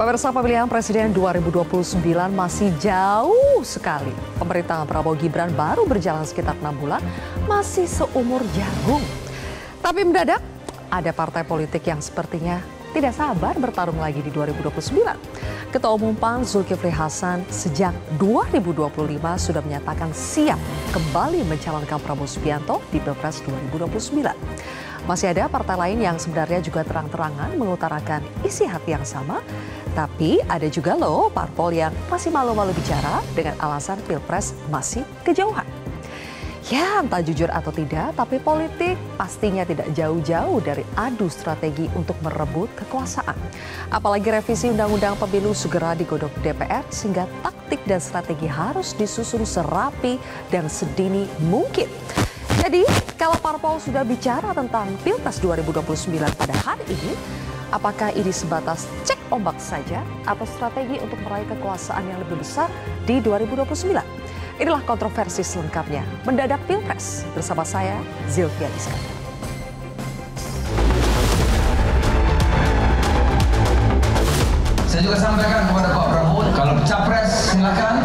Pemirsa, pemilihan presiden 2029 masih jauh sekali. Pemerintahan Prabowo Gibran baru berjalan sekitar 6 bulan, masih seumur jagung. Tapi mendadak, ada partai politik yang sepertinya tidak sabar bertarung lagi di 2029. Ketua Umum PAN Zulkifli Hasan sejak 2025 sudah menyatakan siap kembali mencalonkan Prabowo Subianto di Pilpres 2029. Masih ada partai lain yang sebenarnya juga terang-terangan mengutarakan isi hati yang sama, tapi ada juga loh parpol yang masih malu-malu bicara dengan alasan Pilpres masih kejauhan. Ya, entah jujur atau tidak, tapi politik pastinya tidak jauh-jauh dari adu strategi untuk merebut kekuasaan. Apalagi revisi Undang-Undang Pemilu segera digodok DPR, sehingga taktik dan strategi harus disusun serapi dan sedini mungkin. Jadi, kalau parpol sudah bicara tentang Pilpres 2029 pada hari ini, apakah ini sebatas cek ombak saja atau strategi untuk meraih kekuasaan yang lebih besar di 2029? Inilah kontroversi selengkapnya mendadak Pilpres bersama saya Zilvia Iskandar. Saya juga sampaikan kepada Pak Prabowo, kalau capres silakan,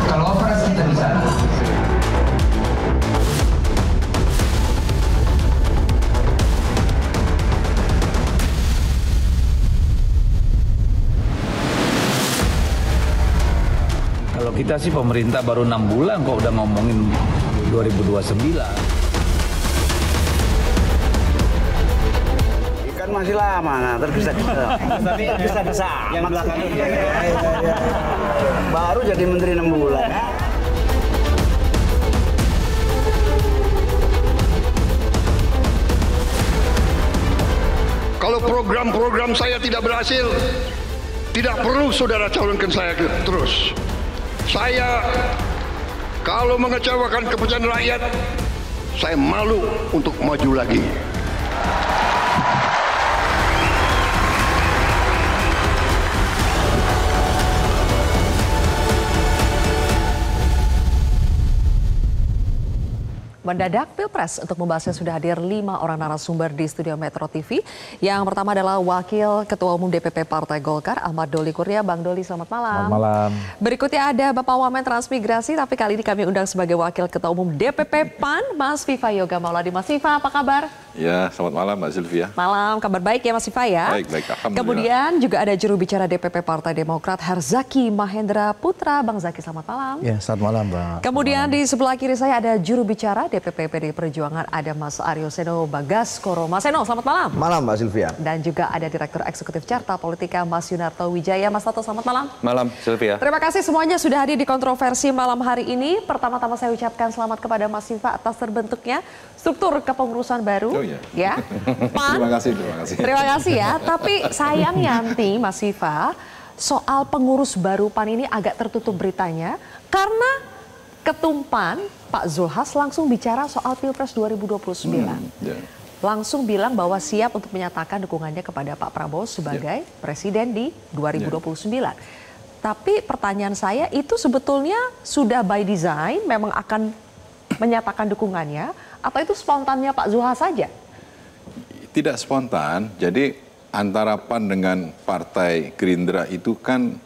kalau wapres kita bicara. Kalau kita sih pemerintah baru 6 bulan kok udah ngomongin 2029. Kan masih lama, nah tergesa-gesa. Tapi gesa-gesa. Yang belakang ini. Baru jadi menteri 6 bulan. Kalau program-program saya tidak berhasil, tidak perlu saudara calonkan saya terus. Saya kalau mengecewakan kepercayaan rakyat, saya malu untuk maju lagi. Mendadak Pilpres, untuk membahasnya sudah hadir 5 orang narasumber di studio Metro TV. Yang pertama adalah Wakil Ketua Umum DPP Partai Golkar, Ahmad Doli Kurnia. Bang Doli, selamat malam. Selamat malam. Berikutnya ada Bapak Wamen Transmigrasi, tapi kali ini kami undang sebagai Wakil Ketua Umum DPP PAN, Mas Viva Yoga Mauladi. Mas Viva, apa kabar? Ya, selamat malam Mbak Sylvia. Malam, kabar baik ya Mas Viva ya? Baik, alhamdulillah. Kemudian juga ada juru bicara DPP Partai Demokrat, Herzaki Mahendra Putra. Bang Zaki, selamat malam. Ya, selamat malam Mbak. Kemudian di sebelah kiri saya ada juru bicara DPP PDI Perjuangan, ada Mas Aryo Seno Bagaskoro. Mas Seno, selamat malam. Malam Mbak Sylvia. Dan juga ada Direktur Eksekutif Carta Politika, Mas Yunarto Wijaya. Mas Tato, selamat malam. Malam Sylvia. Terima kasih semuanya sudah hadir di kontroversi malam hari ini. Pertama-tama saya ucapkan selamat kepada Mas Viva atas terbentuknya struktur kepengurusan baru. Oh iya. Ya. PAN. Terima kasih. Terima kasih ya. Tapi sayangnya nanti Mas Viva, soal pengurus baru PAN ini agak tertutup beritanya karena Ketum PAN Pak Zulhas langsung bicara soal Pilpres 2029. Langsung bilang bahwa siap untuk menyatakan dukungannya kepada Pak Prabowo sebagai presiden di 2029. Tapi pertanyaan saya, itu sebetulnya sudah by design memang akan menyatakan dukungannya atau itu spontannya Pak Zulhas saja? Tidak spontan, jadi antara PAN dengan Partai Gerindra itu kan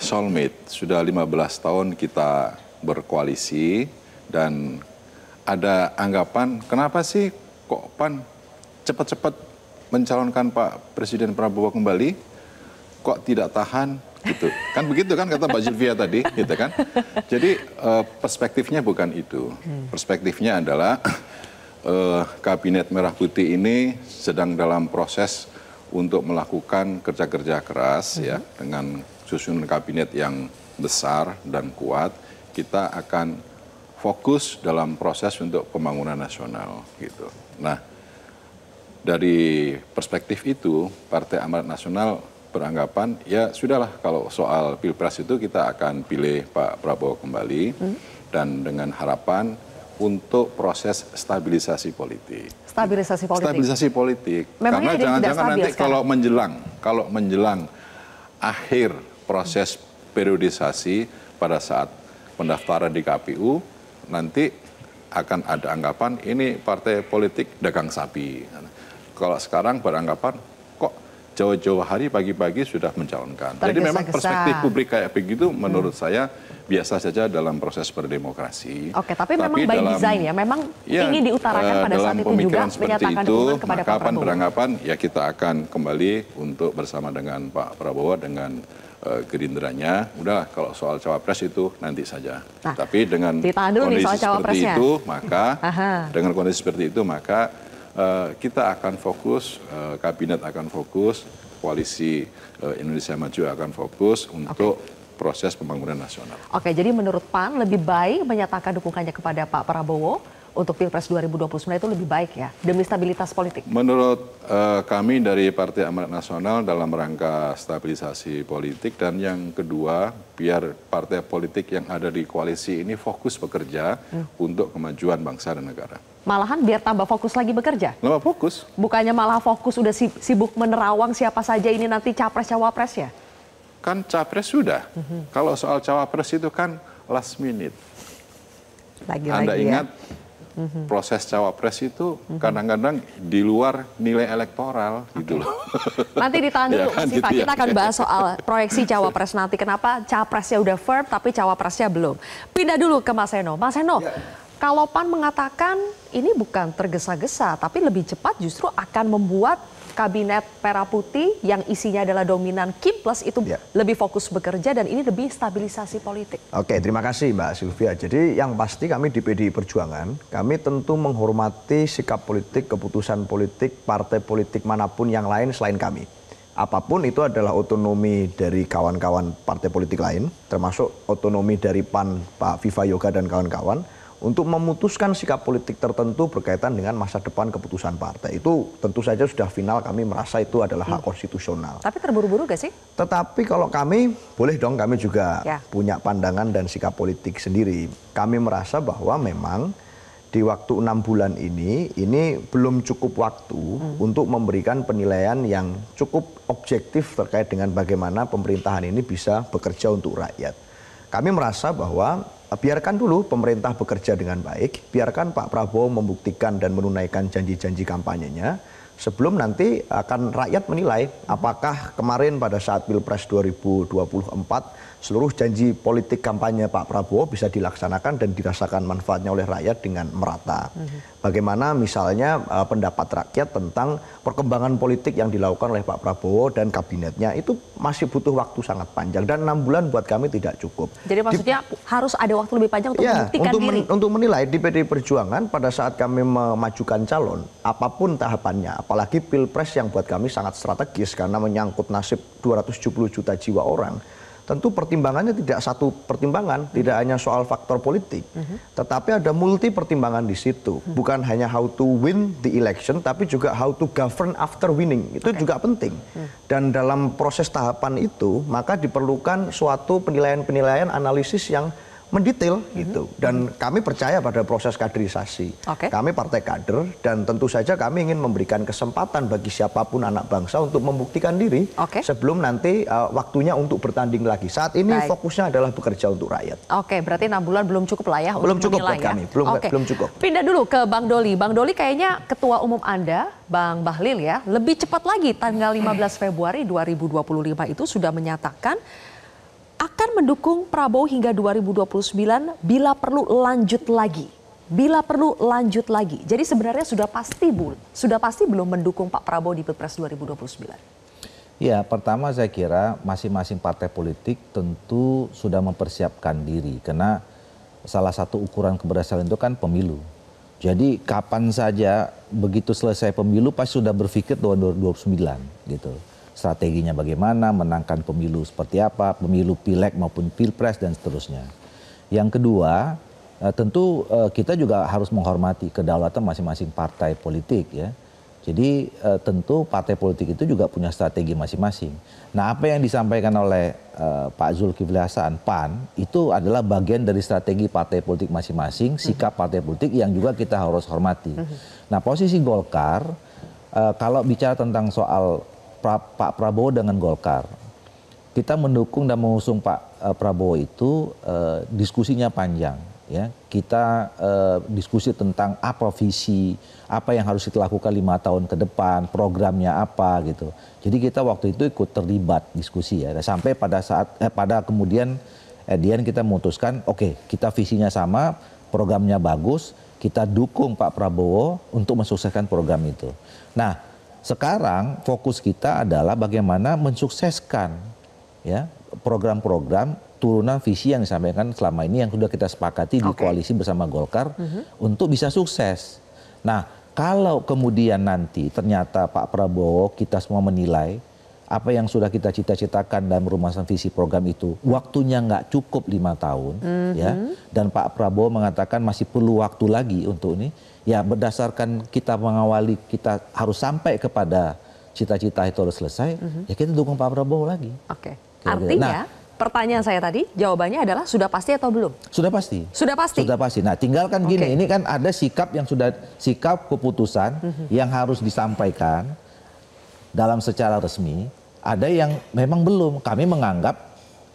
soulmate. Sudah 15 tahun kita berkoalisi dan ada anggapan kenapa sih kok PAN cepat-cepat mencalonkan Pak Presiden Prabowo kembali, kok tidak tahan gitu. Kan begitu kan kata Mbak Sylvia tadi gitu kan. Jadi perspektifnya bukan itu. Perspektifnya adalah Kabinet Merah Putih ini sedang dalam proses untuk melakukan kerja-kerja keras ya, dengan susunan kabinet yang besar dan kuat. Kita akan fokus dalam proses untuk pembangunan nasional gitu. Nah, dari perspektif itu Partai Amanat Nasional beranggapan ya sudahlah, kalau soal Pilpres itu kita akan pilih Pak Prabowo kembali dan dengan harapan untuk proses stabilisasi politik. Stabilisasi politik. Stabilisasi politik. Memangnya karena jangan-jangan nanti sekarang? kalau menjelang akhir proses periodisasi pada saat pendaftaran di KPU, nanti akan ada anggapan ini partai politik dagang sapi. Kalau sekarang beranggapan kok jauh-jauh hari pagi-pagi sudah mencalonkan. Jadi memang perspektif publik kayak begitu menurut saya biasa saja dalam proses berdemokrasi. Oke, tapi memang by design ya, memang ingin diutarakan pada saat itu juga menyatakan dukungan kepada Pak Prabowo. Beranggapan ya kita akan kembali untuk bersama dengan Pak Prabowo dengan Gerindranya. Udah kalau soal cawapres itu nanti saja. Nah, tapi dengan kondisi seperti itu maka kita akan fokus, kabinet akan fokus, koalisi Indonesia Maju akan fokus untuk proses pembangunan nasional. Oke, jadi menurut PAN lebih baik menyatakan dukungannya kepada Pak Prabowo untuk Pilpres 2029 itu lebih baik ya, demi stabilitas politik? Menurut kami dari Partai Amanat Nasional dalam rangka stabilisasi politik, dan yang kedua biar partai politik yang ada di koalisi ini fokus bekerja untuk kemajuan bangsa dan negara. Malahan biar tambah fokus lagi bekerja? Tambah fokus. Bukannya malah fokus udah sibuk menerawang siapa saja ini nanti capres-cawapres ya? Kan capres sudah. Kalau soal cawapres itu kan last minute. Lagi-lagi Anda ingat proses cawapres itu kadang-kadang di luar nilai elektoral gitu loh. Nanti ditahan dulu, Mas Siva. Kita akan bahas soal proyeksi cawapres nanti. Kenapa capresnya udah firm tapi cawapresnya belum. Pindah dulu ke Mas Seno. Mas Seno, kalau PAN mengatakan ini bukan tergesa-gesa tapi lebih cepat justru akan membuat kabinet merah putih yang isinya adalah dominan Kim Plus itu lebih fokus bekerja dan ini lebih stabilisasi politik. Oke, terima kasih Mbak Sylvia. Jadi yang pasti kami di PDI Perjuangan, kami tentu menghormati sikap politik, keputusan politik, partai politik manapun yang lain selain kami. Apapun itu adalah otonomi dari kawan-kawan partai politik lain, termasuk otonomi dari PAN, Pak Viva Yoga dan kawan-kawan, untuk memutuskan sikap politik tertentu berkaitan dengan masa depan keputusan partai. Itu tentu saja sudah final, kami merasa itu adalah hak konstitusional. Tapi terburu-buru gak sih? Tetapi kalau kami, boleh dong kami juga punya pandangan dan sikap politik sendiri. Kami merasa bahwa memang di waktu 6 bulan ini belum cukup waktu untuk memberikan penilaian yang cukup objektif terkait dengan bagaimana pemerintahan ini bisa bekerja untuk rakyat. Kami merasa bahwa biarkan dulu pemerintah bekerja dengan baik, biarkan Pak Prabowo membuktikan dan menunaikan janji-janji kampanyenya, sebelum nanti akan rakyat menilai apakah kemarin pada saat Pilpres 2024 seluruh janji politik kampanye Pak Prabowo bisa dilaksanakan dan dirasakan manfaatnya oleh rakyat dengan merata. Bagaimana misalnya pendapat rakyat tentang perkembangan politik yang dilakukan oleh Pak Prabowo dan kabinetnya, itu masih butuh waktu sangat panjang dan 6 bulan buat kami tidak cukup. Jadi maksudnya harus ada waktu lebih panjang untuk membuktikan diri? Untuk menilai di PDI Perjuangan pada saat kami memajukan calon, apapun tahapannya, apalagi Pilpres yang buat kami sangat strategis karena menyangkut nasib 270 juta jiwa orang, tentu pertimbangannya tidak satu pertimbangan, tidak hanya soal faktor politik, tetapi ada multi pertimbangan di situ. Bukan hanya how to win the election, tapi juga how to govern after winning. Itu juga penting. Dan dalam proses tahapan itu, maka diperlukan suatu penilaian-penilaian analisis yang mendetail gitu. Dan kami percaya pada proses kaderisasi. Kami partai kader dan tentu saja kami ingin memberikan kesempatan bagi siapapun anak bangsa untuk membuktikan diri sebelum nanti waktunya untuk bertanding lagi. Saat ini fokusnya adalah bekerja untuk rakyat. Oke, berarti 6 bulan belum cukup lah ya belum untuk cukup buat kami. Belum cukup. Pindah dulu ke Bang Doli. Bang Doli kayaknya ketua umum Anda, Bang Bahlil ya, lebih cepat lagi tanggal 15 Februari 2025 itu sudah menyatakan akan mendukung Prabowo hingga 2029 bila perlu lanjut lagi. Bila perlu lanjut lagi. Jadi sebenarnya sudah pasti belum mendukung Pak Prabowo di Pilpres 2029? Ya, pertama saya kira masing-masing partai politik tentu sudah mempersiapkan diri. Karena salah satu ukuran keberhasilan itu kan pemilu. Jadi kapan saja begitu selesai pemilu pasti sudah berpikir 2029 gitu. Strateginya bagaimana, menangkan pemilu seperti apa, pemilu pileg maupun pilpres dan seterusnya. Yang kedua, tentu kita juga harus menghormati kedaulatan masing-masing partai politik ya. Jadi tentu partai politik itu juga punya strategi masing-masing. Nah, apa yang disampaikan oleh Pak Zulkifli Hasan PAN itu adalah bagian dari strategi partai politik masing-masing, sikap partai politik yang juga kita harus hormati. Nah, posisi Golkar kalau bicara tentang soal Pak Prabowo dengan Golkar, kita mendukung dan mengusung Pak Prabowo itu diskusinya panjang. ya kita diskusi tentang apa visi, apa yang harus kita lakukan 5 tahun ke depan, programnya apa gitu. Jadi kita waktu itu ikut terlibat diskusi ya, sampai pada saat pada kemudian kita memutuskan, oke, kita visinya sama, programnya bagus, kita dukung Pak Prabowo untuk mensukseskan program itu. Nah, sekarang fokus kita adalah bagaimana mensukseskan ya program-program turunan visi yang disampaikan selama ini yang sudah kita sepakati di koalisi bersama Golkar untuk bisa sukses. Nah, kalau kemudian nanti ternyata Pak Prabowo kita semua menilai apa yang sudah kita cita-citakan dalam merumuskan visi program itu waktunya nggak cukup 5 tahun, ya, dan Pak Prabowo mengatakan masih perlu waktu lagi untuk ini, ya berdasarkan kita mengawali kita harus sampai kepada cita-cita itu harus selesai, ya kita dukung Pak Prabowo lagi. Oke. Artinya pertanyaan saya tadi, jawabannya adalah sudah pasti atau belum? Sudah pasti. Sudah pasti? Sudah pasti. Nah, tinggal kan gini, ini kan ada sikap yang sudah, sikap keputusan yang harus disampaikan dalam secara resmi, ada yang memang belum. Kami menganggap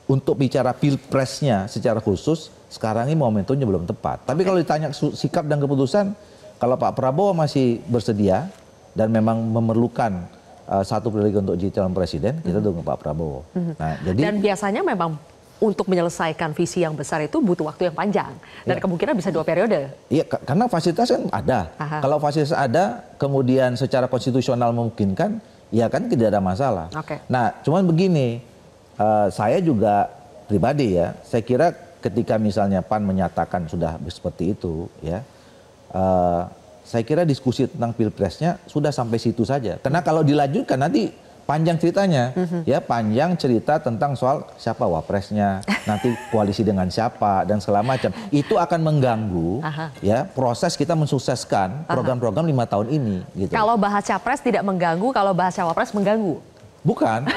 untuk bicara pilpresnya secara khusus, sekarang ini momentumnya belum tepat. Tapi kalau ditanya sikap dan keputusan, kalau Pak Prabowo masih bersedia dan memang memerlukan satu periode untuk jadi calon presiden, kita dukung Pak Prabowo. Nah, jadi, dan biasanya memang untuk menyelesaikan visi yang besar itu butuh waktu yang panjang. Dan kemungkinan bisa 2 periode. Iya, karena fasilitas kan ada. Kalau fasilitas ada, kemudian secara konstitusional memungkinkan, ya kan tidak ada masalah. Nah, cuman begini, saya juga pribadi ya, saya kira ketika misalnya PAN menyatakan sudah seperti itu, ya, saya kira diskusi tentang pilpresnya sudah sampai situ saja. Karena kalau dilanjutkan nanti panjang ceritanya, ya panjang cerita tentang soal siapa wapresnya, nanti koalisi dengan siapa dan segala macam. Itu akan mengganggu ya proses kita mensukseskan program-program 5 tahun ini. Gitu. Kalau bahas capres tidak mengganggu, kalau bahas cawapres mengganggu. Bukan,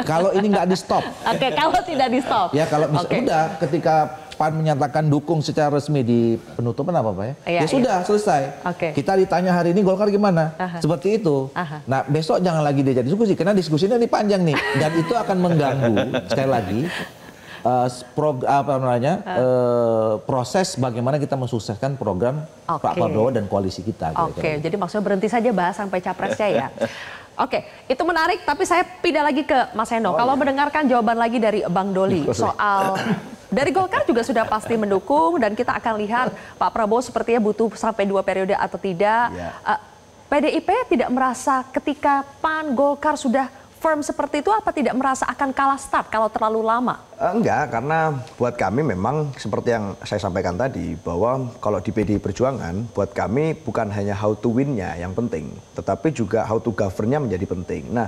kalau ini nggak di stop. Oke, kalau tidak di stop. Ya kalau udah ketika PAN menyatakan dukung secara resmi di penutupan apa Pak ya? Ya sudah selesai. Kita ditanya hari ini Golkar gimana? Seperti itu. Nah besok jangan lagi diajak diskusi karena diskusinya ini panjang nih dan itu akan mengganggu sekali lagi proses bagaimana kita mensukseskan program Pak Prabowo dan koalisi kita. Jadi maksudnya berhenti saja bahas sampai capresnya ya. Oke, itu menarik, tapi saya pindah lagi ke Mas Hendro. Kalau mendengarkan jawaban lagi dari Bang Doli soal dari Golkar juga sudah pasti mendukung dan kita akan lihat Pak Prabowo sepertinya butuh sampai 2 periode atau tidak. PDIP tidak merasa ketika PAN Golkar sudah firm seperti itu apa tidak merasa akan kalah start kalau terlalu lama? Enggak, karena buat kami memang seperti yang saya sampaikan tadi bahwa kalau di PDI Perjuangan buat kami bukan hanya how to win-nya yang penting, tetapi juga how to govern-nya menjadi penting. Nah,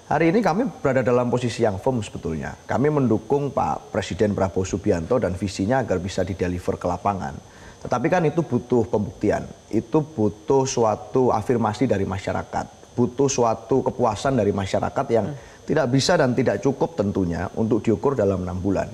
hari ini kami berada dalam posisi yang firm sebetulnya. Kami mendukung Pak Presiden Prabowo Subianto dan visinya agar bisa dideliver ke lapangan. Tetapi kan itu butuh pembuktian, itu butuh suatu afirmasi dari masyarakat. Butuh suatu kepuasan dari masyarakat yang tidak bisa dan tidak cukup tentunya untuk diukur dalam 6 bulan.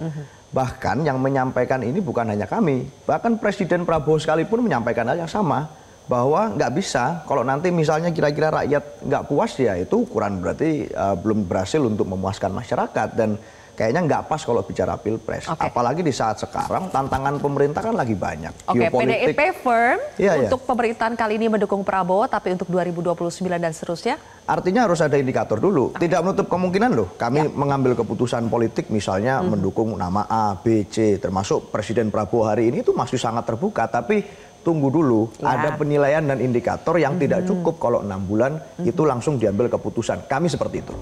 Bahkan yang menyampaikan ini bukan hanya kami, bahkan Presiden Prabowo sekalipun menyampaikan hal yang sama, bahwa nggak bisa kalau nanti misalnya kira-kira rakyat nggak puas ya itu ukuran berarti belum berhasil untuk memuaskan masyarakat dan kayaknya nggak pas kalau bicara pilpres. Apalagi di saat sekarang tantangan pemerintah kan lagi banyak. PDIP firm untuk pemerintahan kali ini mendukung Prabowo, tapi untuk 2029 dan seterusnya? Artinya harus ada indikator dulu. Tidak menutup kemungkinan loh kami mengambil keputusan politik misalnya mendukung nama A, B, C, termasuk Presiden Prabowo hari ini itu masih sangat terbuka. Tapi tunggu dulu, ada penilaian dan indikator yang tidak cukup kalau 6 bulan itu langsung diambil keputusan. Kami seperti itu.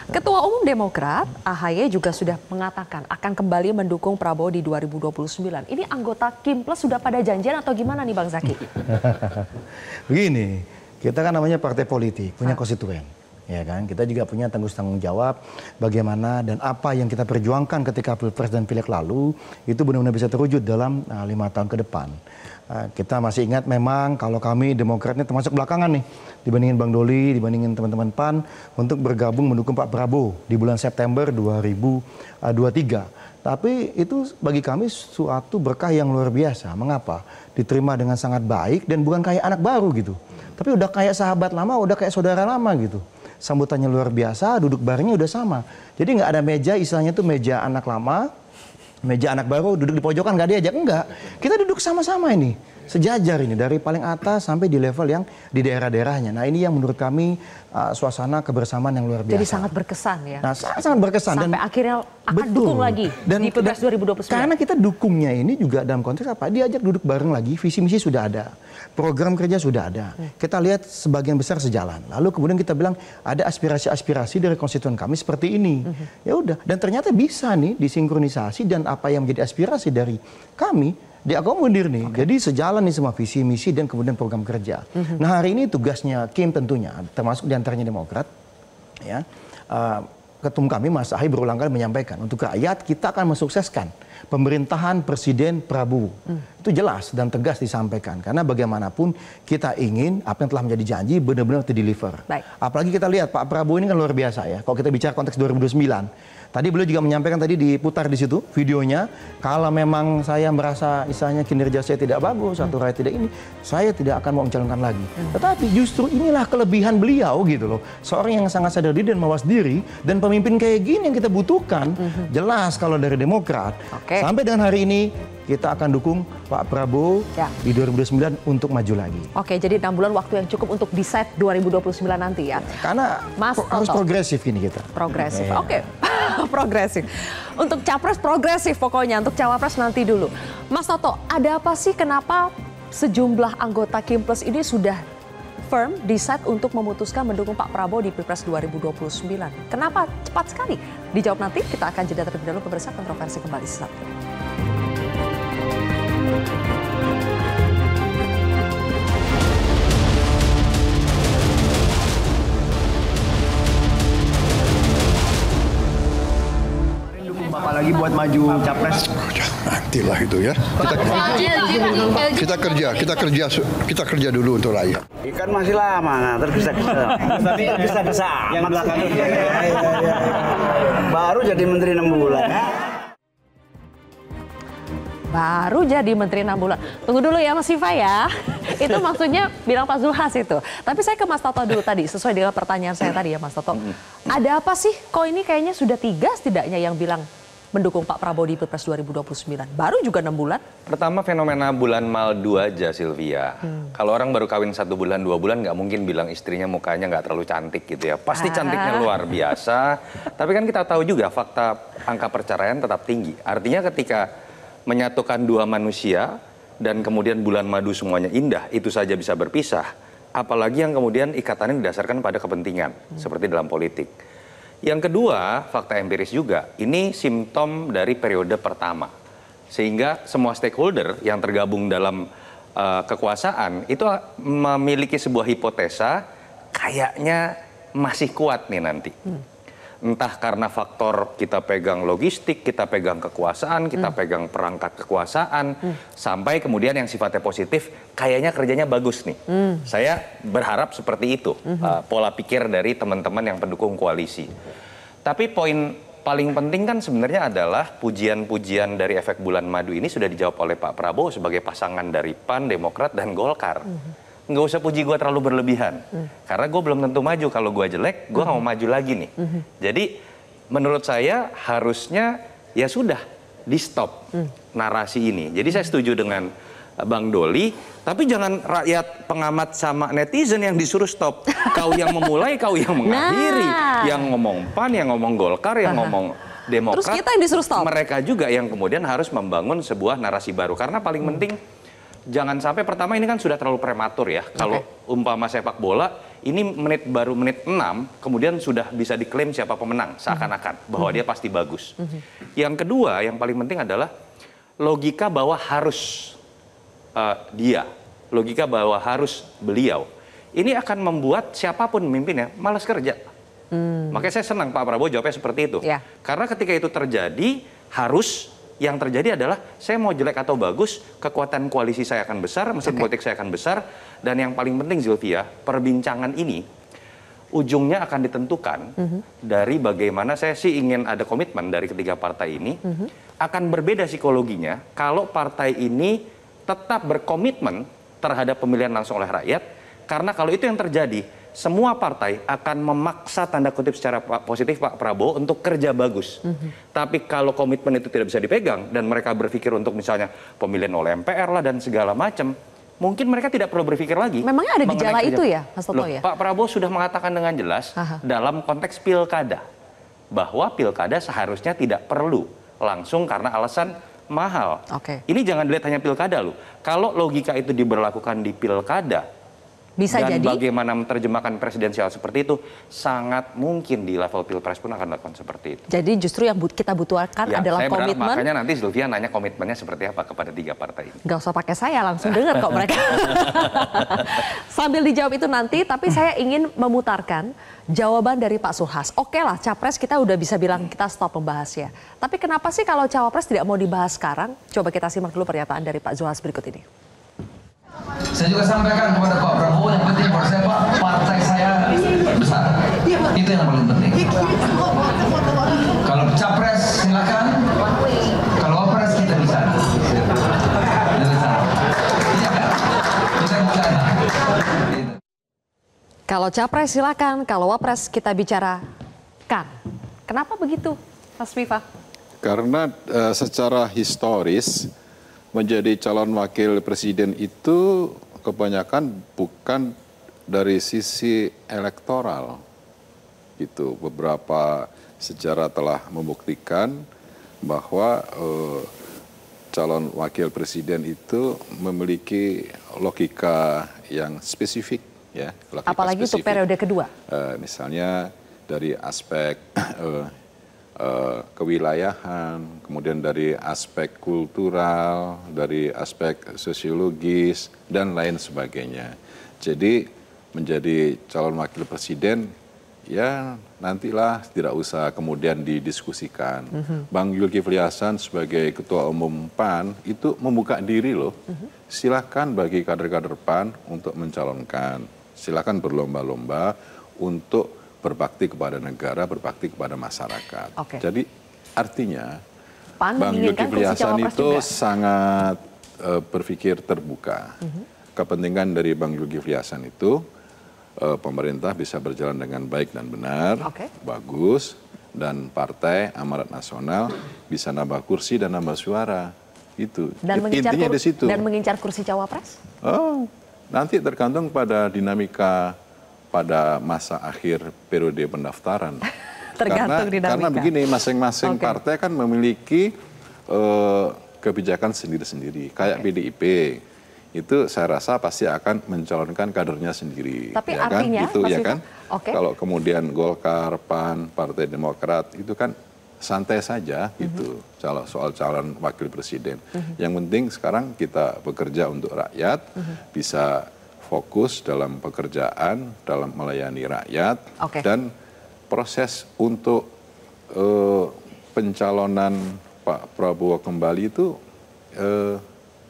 Ketua Umum Demokrat, AHY juga sudah mengatakan akan kembali mendukung Prabowo di 2029. Ini anggota Kim Plus sudah pada janjian atau gimana nih Bang Zaki? Begini, kita kan namanya partai politik, punya konstituen. Ya kan, kita juga punya tanggung jawab bagaimana dan apa yang kita perjuangkan ketika Pilpres dan Pileg lalu itu benar-benar bisa terwujud dalam 5 tahun ke depan. Kita masih ingat memang kalau kami Demokrat ini termasuk belakangan nih dibandingin Bang Doli, dibandingin teman-teman PAN untuk bergabung mendukung Pak Prabowo di bulan September 2023. Tapi itu bagi kami suatu berkah yang luar biasa. Mengapa? Diterima dengan sangat baik dan bukan kayak anak baru gitu. Tapi udah kayak sahabat lama, udah kayak saudara lama gitu. Sambutannya luar biasa, duduk barengnya udah sama. Jadi nggak ada meja, istilahnya itu meja anak lama, meja anak baru duduk di pojokan nggak diajak, enggak. Kita duduk sama-sama ini, sejajar ini dari paling atas sampai di level yang di daerah-daerahnya. Nah ini yang menurut kami suasana kebersamaan yang luar biasa. Jadi sangat berkesan ya. Nah sangat berkesan. Sampai akhirnya akan dukung lagi di Pilpres 2029. Karena kita dukungnya ini juga dalam konteks apa? Diajak duduk bareng lagi, visi misi sudah ada, program kerja sudah ada. Kita lihat sebagian besar sejalan. Lalu kemudian kita bilang ada aspirasi-aspirasi dari konstituen kami seperti ini. Ya udah. Dan ternyata bisa nih disinkronisasi dan apa yang menjadi aspirasi dari kami diakomodir nih. Jadi sejalan nih semua visi misi dan kemudian program kerja. Nah hari ini tugasnya Kim tentunya, termasuk diantaranya Demokrat, ya. Ketum kami Mas Ahy berulang kali menyampaikan untuk rakyat kita akan mensukseskan pemerintahan Presiden Prabowo. Itu jelas dan tegas disampaikan karena bagaimanapun kita ingin apa yang telah menjadi janji benar-benar deliver. Apalagi kita lihat Pak Prabowo ini kan luar biasa ya. Kalau kita bicara konteks 2009. Tadi beliau juga menyampaikan, tadi diputar di situ videonya, kalau memang saya merasa misalnya kinerja saya tidak bagus atau rakyat tidak ini, saya tidak akan mau mencalonkan lagi. Tetapi justru inilah kelebihan beliau gitu loh. Seorang yang sangat sadar diri dan mawas diri, dan pemimpin kayak gini yang kita butuhkan. Jelas kalau dari Demokrat, sampai dengan hari ini kita akan dukung Pak Prabowo di 2029 untuk maju lagi. Oke, jadi 6 bulan waktu yang cukup untuk decide 2029 nanti ya. Karena harus progresif ini kita. Progresif, oke. Progresif. Untuk capres progresif pokoknya, untuk cawapres nanti dulu. Mas Toto, ada apa sih kenapa sejumlah anggota Kim Plus ini sudah firm decide untuk memutuskan mendukung Pak Prabowo di Pilpres 2029? Kenapa cepat sekali? Dijawab nanti, kita akan jeda terlebih dahulu pemirsa, kontroversi kembali sesaat ini. Apalagi buat maju capres. Nantilah itu ya. Kita kerja dulu untuk rakyat. Ikan masih lama, nah, tergesa-gesa. Tapi tergesa-gesa. Yang belakang itu. Baru jadi menteri 6 bulan. Baru jadi menteri 6 bulan. Tunggu dulu ya Mas Siva ya. Itu maksudnya bilang Pak Zulhas itu. Tapi saya ke Mas Toto dulu tadi, sesuai dengan pertanyaan saya tadi ya Mas Toto. Ada apa sih? Kok ini kayaknya sudah 3 setidaknya yang bilang mendukung Pak Prabowo di Pilpres 2029. Baru juga 6 bulan. Pertama fenomena bulan Maldu aja Sylvia. Kalau orang baru kawin 1 bulan, 2 bulan nggak mungkin bilang istrinya mukanya nggak terlalu cantik gitu ya. Pasti cantiknya luar biasa. Tapi kan kita tahu juga fakta angka perceraian tetap tinggi. Artinya ketika menyatukan 2 manusia dan kemudian bulan madu semuanya indah, itu saja bisa berpisah. Apalagi yang kemudian ikatannya didasarkan pada kepentingan, seperti dalam politik. Yang kedua, fakta empiris juga, ini simptom dari periode pertama. Sehingga semua stakeholder yang tergabung dalam kekuasaan itu memiliki sebuah hipotesa kayaknya masih kuat nih nanti. Entah karena faktor kita pegang logistik, kita pegang kekuasaan, kita pegang perangkat kekuasaan, sampai kemudian yang sifatnya positif, kayaknya kerjanya bagus nih. Saya berharap seperti itu, pola pikir dari teman-teman yang pendukung koalisi. Tapi poin paling penting kan sebenarnya adalah pujian-pujian dari efek bulan madu ini sudah dijawab oleh Pak Prabowo sebagai pasangan dari PAN, Demokrat, dan Golkar. Nggak usah puji gue terlalu berlebihan. Karena gue belum tentu maju. Kalau gue jelek, gue nggak mau maju lagi nih. Jadi menurut saya harusnya ya sudah di stop narasi ini. Jadi saya setuju dengan Bang Doli. Tapi jangan rakyat pengamat sama netizen yang disuruh stop. Kau yang memulai, kau yang mengakhiri. Yang ngomong PAN, yang ngomong Golkar, yang ngomong Demokrat. Terus kita yang disuruh stop. Mereka juga yang kemudian harus membangun sebuah narasi baru. Karena paling penting, jangan sampai pertama ini kan sudah terlalu prematur ya. Kalau umpama sepak bola, ini baru menit 6, kemudian sudah bisa diklaim siapa pemenang seakan-akan bahwa dia pasti bagus. Yang kedua, yang paling penting adalah logika bahwa harus logika bahwa harus beliau. Ini akan membuat siapapun memimpinnya malas kerja. Makanya saya senang Pak Prabowo jawabnya seperti itu. Karena ketika itu terjadi, yang terjadi adalah saya mau jelek atau bagus, kekuatan koalisi saya akan besar, mesin politik saya akan besar, dan yang paling penting Sylvia, perbincangan ini ujungnya akan ditentukan dari bagaimana saya sih ingin ada komitmen dari ketiga partai ini, akan berbeda psikologinya kalau partai ini tetap berkomitmen terhadap pemilihan langsung oleh rakyat, karena kalau itu yang terjadi, semua partai akan memaksa tanda kutip secara positif Pak Prabowo untuk kerja bagus. Tapi kalau komitmen itu tidak bisa dipegang dan mereka berpikir untuk misalnya pemilihan oleh MPR lah dan segala macam, mungkin mereka tidak perlu berpikir lagi. Memangnya ada gejala itu ya, Mas Toto ya? Pak Prabowo sudah mengatakan dengan jelas dalam konteks pilkada bahwa pilkada seharusnya tidak perlu langsung karena alasan mahal. Ini jangan dilihat hanya pilkada loh. Kalau logika itu diberlakukan di pilkada, bisa dan jadi bagaimana menerjemahkan presidensial seperti itu, sangat mungkin di level pilpres pun akan dilakukan seperti itu. Jadi justru yang kita butuhkan adalah komitmen. Makanya nanti Sylvia nanya komitmennya seperti apa kepada 3 partai ini. Gak usah pakai saya, langsung dengar kok mereka. Sambil dijawab itu nanti, tapi saya ingin memutarkan jawaban dari Pak Zulhas. Oke lah, Capres kita udah bisa bilang kita stop membahas ya. Tapi kenapa sih kalau Cawapres tidak mau dibahas sekarang? Coba kita simak dulu pernyataan dari Pak Zulhas berikut ini. Saya juga sampaikan kepada Pak Prabowo, yang penting buat saya Pak, partai saya besar. Itu yang paling penting. Kalau Capres silakan, kalau Wapres kita bisa. Kalau Capres silakan, kalau Wapres kita bicarakan. Kenapa begitu, Mas Viva? Karena secara historis menjadi calon wakil presiden itu kebanyakan bukan dari sisi elektoral. Gitu. Beberapa sejarah telah membuktikan bahwa calon wakil presiden itu memiliki logika yang spesifik, ya. Apalagi untuk periode kedua. Misalnya dari aspek kewilayahan, kemudian dari aspek kultural, dari aspek sosiologis, dan lain sebagainya. Jadi menjadi calon wakil presiden, ya nantilah tidak usah kemudian didiskusikan. Bang Zulkifli Hasan sebagai Ketua Umum PAN itu membuka diri loh. Silakan bagi kader-kader PAN untuk mencalonkan. Silakan berlomba-lomba untuk berbakti kepada negara, berbakti kepada masyarakat. Jadi artinya Bang Zulkifli Hasan itu sangat berpikir terbuka. Kepentingan dari Bang Zulkifli Hasan itu pemerintah bisa berjalan dengan baik dan benar, bagus, dan Partai Amanat Nasional bisa nambah kursi dan nambah suara. Itu intinya di situ. Dan mengincar kursi Cawapres? Oh, nanti tergantung pada dinamika pada masa akhir periode pendaftaran. Tergantung dinamika. Karena begini, masing-masing partai kan memiliki kebijakan sendiri-sendiri. Kayak PDIP, itu saya rasa pasti akan mencalonkan kadernya sendiri. Tapi ya artinya, kan? Itu ya kan? Kalau kemudian Golkar, PAN, Partai Demokrat, itu kan santai saja gitu soal calon wakil presiden. Yang penting sekarang kita bekerja untuk rakyat, bisa fokus dalam pekerjaan, dalam melayani rakyat, dan proses untuk pencalonan Pak Prabowo kembali itu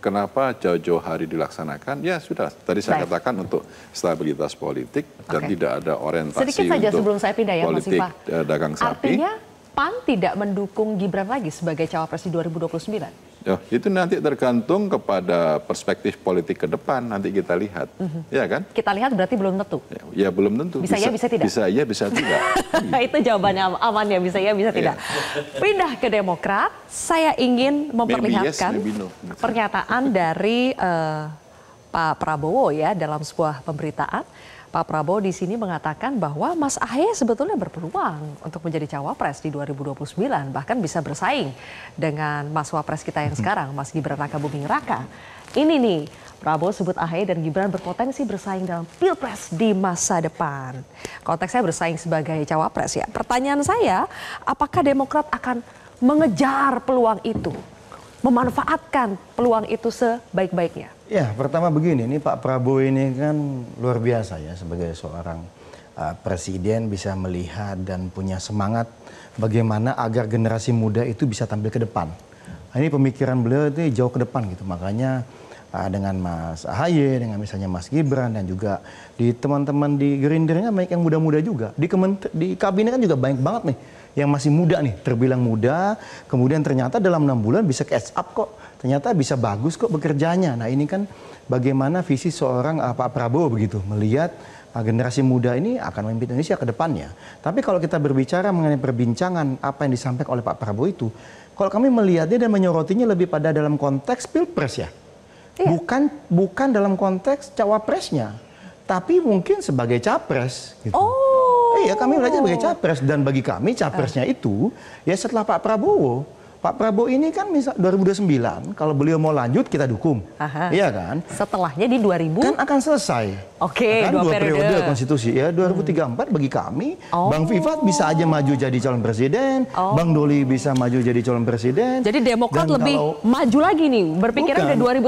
kenapa jauh-jauh hari dilaksanakan? Ya sudah, tadi saya katakan untuk stabilitas politik dan tidak ada orientasi sedikit saja untuk sebelum saya pindah ya, politik dagang sapi. Artinya PAN tidak mendukung Gibran lagi sebagai cawapres di 2029? Ya, itu nanti tergantung kepada perspektif politik ke depan, nanti kita lihat. Ya kan? Kita lihat berarti belum tentu? Ya belum tentu. Bisa ya, bisa tidak? Bisa ya, bisa tidak. Itu jawabannya aman ya, bisa ya, bisa tidak. Pindah ke Demokrat, saya ingin memperlihatkan pernyataan dari Pak Prabowo ya dalam sebuah pemberitaan. Pak Prabowo di sini mengatakan bahwa Mas Ahaye sebetulnya berpeluang untuk menjadi cawapres di 2029, bahkan bisa bersaing dengan Mas Wapres kita yang sekarang, Mas Gibran Rakabuming Raka. Ini nih, Prabowo sebut Ahaye dan Gibran berpotensi bersaing dalam Pilpres di masa depan. Konteksnya bersaing sebagai cawapres ya. Pertanyaan saya, apakah Demokrat akan mengejar peluang itu? Memanfaatkan peluang itu sebaik-baiknya? Ya, pertama begini, ini Pak Prabowo ini kan luar biasa ya sebagai seorang presiden, bisa melihat dan punya semangat bagaimana agar generasi muda itu bisa tampil ke depan. Nah, ini pemikiran beliau itu jauh ke depan gitu, makanya dengan Mas Ahaye, dengan misalnya Mas Gibran dan juga di teman-teman di Gerindranya banyak yang muda-muda juga. Di kabinet kan juga banyak banget nih yang masih muda nih, terbilang muda, kemudian ternyata dalam 6 bulan bisa catch up kok. Ternyata bisa bagus kok bekerjanya. Nah ini kan bagaimana visi seorang Pak Prabowo begitu, melihat generasi muda ini akan memimpin Indonesia ke depannya. Tapi kalau kita berbicara mengenai perbincangan apa yang disampaikan oleh Pak Prabowo itu, kalau kami melihatnya dan menyorotinya lebih pada dalam konteks pilpres ya. Iya. Bukan dalam konteks cawapresnya, tapi mungkin sebagai capres. Gitu. Iya, kami melihatnya sebagai capres, dan bagi kami capresnya itu ya setelah Pak Prabowo. Pak Prabowo ini kan misal 2029, kalau beliau mau lanjut kita dukung. Iya kan? Setelahnya di 2000? Kan akan selesai. Oke, kan, dua periode konstitusi ya. 2034 bagi kami, Bang Vivat bisa aja maju jadi calon presiden, Bang Doli bisa maju jadi calon presiden. Jadi Demokrat lebih maju lagi nih, berpikirnya udah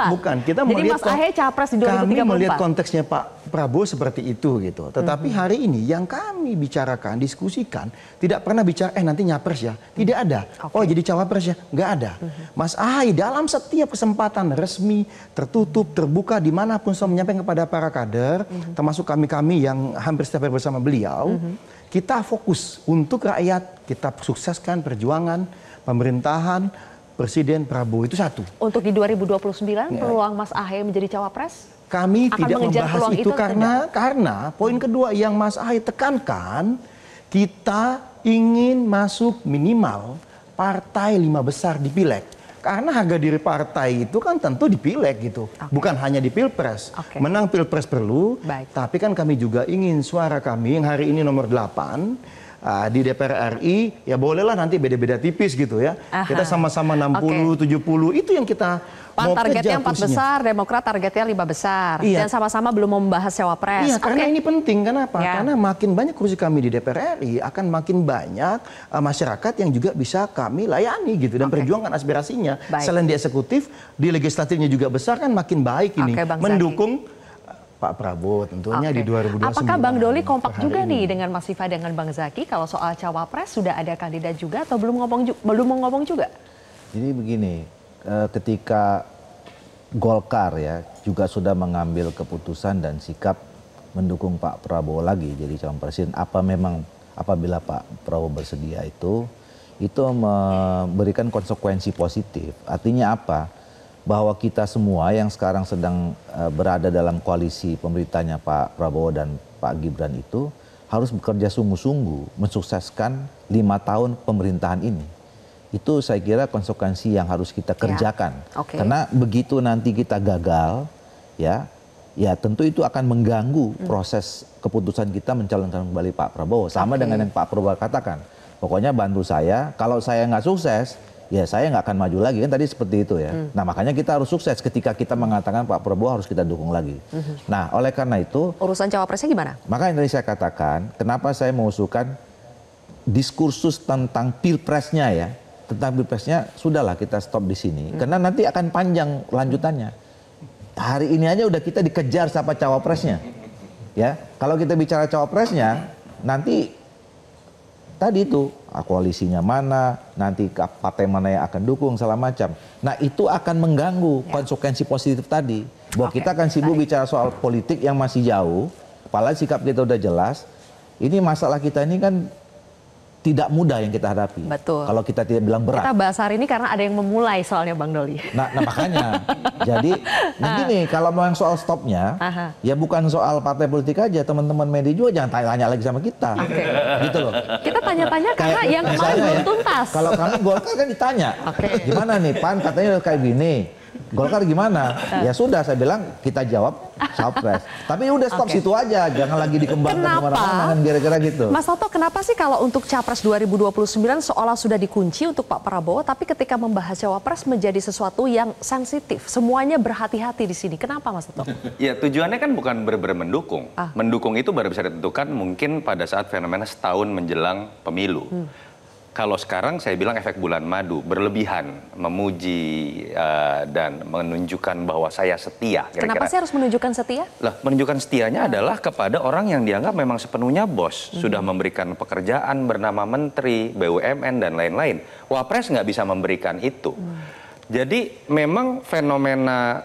2034. Bukan, kita jadi melihat Mas Ahaye capres di 2034. Kami melihat konteksnya Pak Prabowo seperti itu gitu. Tetapi hari ini yang kami bicarakan, diskusikan, tidak pernah bicara nanti nyapres ya. Tidak ada. Oh jadi cawapres ya? Nggak ada. Mas Ahaye dalam setiap kesempatan resmi, tertutup, terbuka, dimanapun selalu menyampaikan kepada para kader, termasuk kami-kami yang hampir setiap hari bersama beliau, kita fokus untuk rakyat, kita sukseskan perjuangan pemerintahan Presiden Prabowo itu satu. Untuk di 2029 peluang Mas Ahaye menjadi cawapres? Kami tidak membahas itu karena poin kedua yang Mas Ahaye tekankan, kita ingin masuk minimal partai 5 besar di pileg. Karena harga diri partai itu kan tentu di pileg gitu, bukan hanya di pilpres. Menang pilpres perlu, tapi kan kami juga ingin suara kami yang hari ini nomor 8 di DPR RI, ya bolehlah nanti beda-beda tipis gitu ya. Kita sama-sama 60, 70, itu yang kita Pan targetnya 4 besar, Demokrat targetnya 5 besar. Dan sama-sama belum membahas cawapres. Iya, karena ini penting. Kenapa? Karena makin banyak kursi kami di DPR RI, akan makin banyak masyarakat yang juga bisa kami layani gitu dan perjuangkan aspirasinya. Selain di eksekutif, di legislatifnya juga besar, kan makin baik ini. mendukung Pak Prabowo tentunya di 2029. Apakah Bang Doli kompak juga nih dengan Mas Viva dengan Bang Zaky kalau soal cawapres sudah ada kandidat juga atau belum mau ngomong juga? Jadi begini, ketika Golkar ya juga sudah mengambil keputusan dan sikap mendukung Pak Prabowo lagi jadi calon presiden, apabila Pak Prabowo bersedia itu memberikan konsekuensi positif. Artinya apa? Bahwa kita semua yang sekarang sedang berada dalam koalisi pemerintahnya Pak Prabowo dan Pak Gibran itu harus bekerja sungguh-sungguh mensukseskan 5 tahun pemerintahan ini. Itu saya kira konsekuensi yang harus kita kerjakan. Karena begitu nanti kita gagal, ya tentu itu akan mengganggu proses keputusan kita mencalonkan kembali Pak Prabowo. Sama dengan yang Pak Prabowo katakan. Pokoknya bantu saya, kalau saya nggak sukses, ya saya nggak akan maju lagi, kan tadi seperti itu ya. Nah makanya kita harus sukses ketika kita mengatakan Pak Prabowo harus kita dukung lagi. Nah oleh karena itu urusan cawapresnya gimana? Makanya tadi saya katakan kenapa saya mengusulkan diskursus tentang pilpresnya ya, tentang pilpresnya sudahlah kita stop di sini karena nanti akan panjang lanjutannya. Hari ini aja udah kita dikejar siapa cawapresnya, ya. Kalau kita bicara cawapresnya nanti tadi itu koalisinya mana, nanti partai mana yang akan dukung, segala macam. Nah itu akan mengganggu konsekuensi positif tadi. Bahwa kita akan sibuk bicara soal politik yang masih jauh, apalagi sikap kita udah jelas. Ini masalah kita ini kan tidak mudah yang kita hadapi. Betul. Kalau kita tidak bilang berat. Kita bahas hari ini karena ada yang memulai soalnya Bang Doli. Nah makanya. Jadi begini, kalau mau yang soal stopnya, ya bukan soal partai politik aja, teman-teman media juga jangan tanya-tanya lagi sama kita. Gitu loh. Kita tanya-tanya karena yang kemarin belum tuntas. Kalau kami Golkar kan ditanya, gimana nih Pan katanya kayak gini. Golkar gimana? Ya sudah saya bilang kita jawab Cawapres. Tapi udah stop situ aja, jangan lagi dikembangkan kemana-mana kira-kira gitu. Mas Toto, kenapa sih kalau untuk Capres 2029 seolah sudah dikunci untuk Pak Prabowo, tapi ketika membahas Cawapres menjadi sesuatu yang sensitif, semuanya berhati-hati di sini. Kenapa Mas Toto? Ya tujuannya kan bukan benar-benar mendukung. Mendukung itu baru bisa ditentukan mungkin pada saat fenomena setahun menjelang pemilu. Kalau sekarang saya bilang efek bulan madu, berlebihan, memuji dan menunjukkan bahwa saya setia. Kenapa sih harus menunjukkan setia? Lah, menunjukkan setianya adalah kepada orang yang dianggap memang sepenuhnya bos. Sudah memberikan pekerjaan bernama menteri, BUMN, dan lain-lain. Wapres nggak bisa memberikan itu. Jadi memang fenomena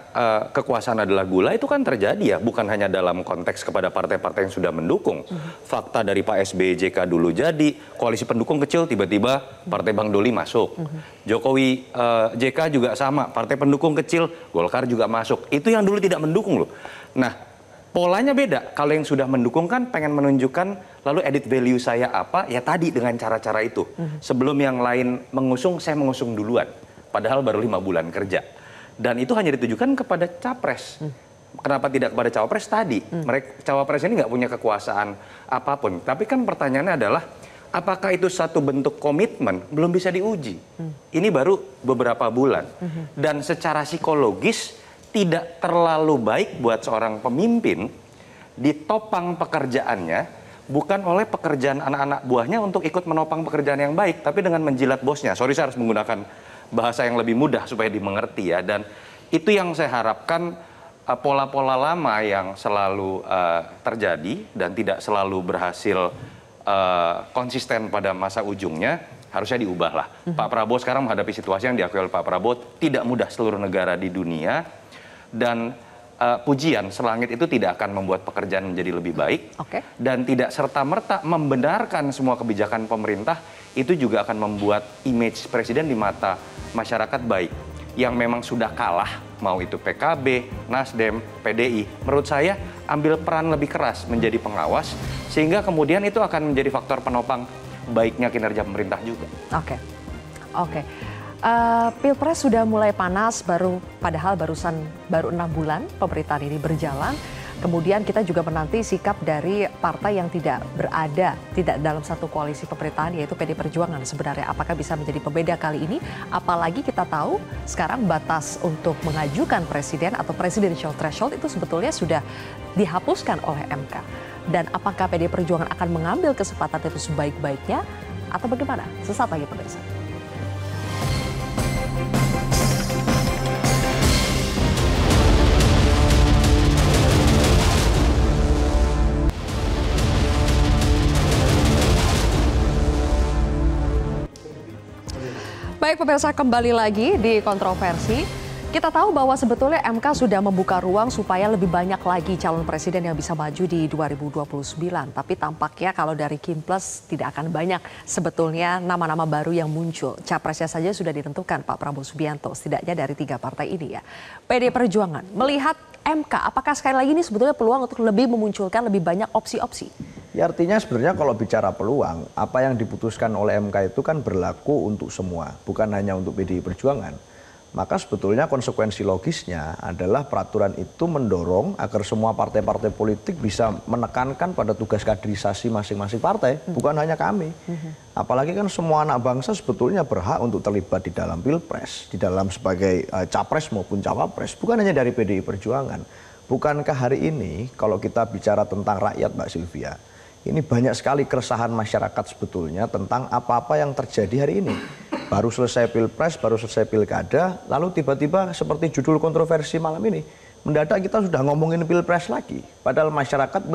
kekuasaan adalah gula itu kan terjadi ya, bukan hanya dalam konteks kepada partai-partai yang sudah mendukung. Fakta dari Pak SBY JK dulu jadi, koalisi pendukung kecil tiba-tiba partai Bang Doli masuk. Jokowi JK juga sama, partai pendukung kecil, Golkar juga masuk. Itu yang dulu tidak mendukung loh. Nah, polanya beda. Kalau yang sudah mendukung kan pengen menunjukkan lalu edit value saya apa, ya tadi dengan cara-cara itu. Sebelum yang lain mengusung, saya mengusung duluan. Padahal baru 5 bulan kerja. Dan itu hanya ditujukan kepada capres. Kenapa tidak kepada cawapres tadi? Mereka cawapres ini nggak punya kekuasaan apapun. Tapi kan pertanyaannya adalah, apakah itu satu bentuk komitmen? Belum bisa diuji. Ini baru beberapa bulan. Dan secara psikologis, tidak terlalu baik buat seorang pemimpin ditopang pekerjaannya bukan oleh pekerjaan anak-anak buahnya untuk ikut menopang pekerjaan yang baik, tapi dengan menjilat bosnya. Sorry, saya harus menggunakan bahasa yang lebih mudah supaya dimengerti ya. Dan itu yang saya harapkan, pola-pola lama yang selalu terjadi dan tidak selalu berhasil konsisten pada masa ujungnya harusnya diubahlah. Pak Prabowo sekarang menghadapi situasi yang diakui oleh Pak Prabowo tidak mudah seluruh negara di dunia. Dan pujian selangit itu tidak akan membuat pekerjaan menjadi lebih baik. Dan tidak serta-merta membenarkan semua kebijakan pemerintah, itu juga akan membuat image presiden di mata masyarakat baik. Yang memang sudah kalah, mau itu PKB, Nasdem, PDI, menurut saya ambil peran lebih keras menjadi pengawas, sehingga kemudian itu akan menjadi faktor penopang baiknya kinerja pemerintah juga. Pilpres sudah mulai panas, padahal baru 6 bulan pemerintahan ini berjalan. Kemudian kita juga menanti sikap dari partai yang tidak dalam satu koalisi pemerintahan, yaitu PD Perjuangan. Sebenarnya apakah bisa menjadi pembeda kali ini? Apalagi kita tahu sekarang batas untuk mengajukan presiden atau presidential threshold itu sebetulnya sudah dihapuskan oleh MK. Dan apakah PD Perjuangan akan mengambil kesempatan itu sebaik-baiknya atau bagaimana? Sesaat lagi pemirsa. Baik pemirsa, kembali lagi di Kontroversi. Kita tahu bahwa sebetulnya MK sudah membuka ruang supaya lebih banyak lagi calon presiden yang bisa maju di 2029. Tapi tampaknya kalau dari Kimples tidak akan banyak sebetulnya nama-nama baru yang muncul. Capresnya saja sudah ditentukan Pak Prabowo Subianto, setidaknya dari 3 partai ini ya. PD Perjuangan melihat MK, apakah sekali lagi ini sebetulnya peluang untuk lebih memunculkan lebih banyak opsi-opsi? Ya artinya sebenarnya kalau bicara peluang, apa yang diputuskan oleh MK itu kan berlaku untuk semua, bukan hanya untuk PDI Perjuangan. Maka sebetulnya konsekuensi logisnya adalah peraturan itu mendorong agar semua partai-partai politik bisa menekankan pada tugas kaderisasi masing-masing partai, bukan hanya kami. Apalagi kan semua anak bangsa sebetulnya berhak untuk terlibat di dalam Pilpres, di dalam sebagai capres maupun cawapres, bukan hanya dari PDI Perjuangan. Bukankah hari ini kalau kita bicara tentang rakyat, Mbak Sylvia, ini banyak sekali keresahan masyarakat sebetulnya tentang apa-apa yang terjadi hari ini. Baru selesai Pilpres, baru selesai Pilkada, lalu tiba-tiba seperti judul kontroversi malam ini, mendadak kita sudah ngomongin Pilpres lagi. Padahal masyarakat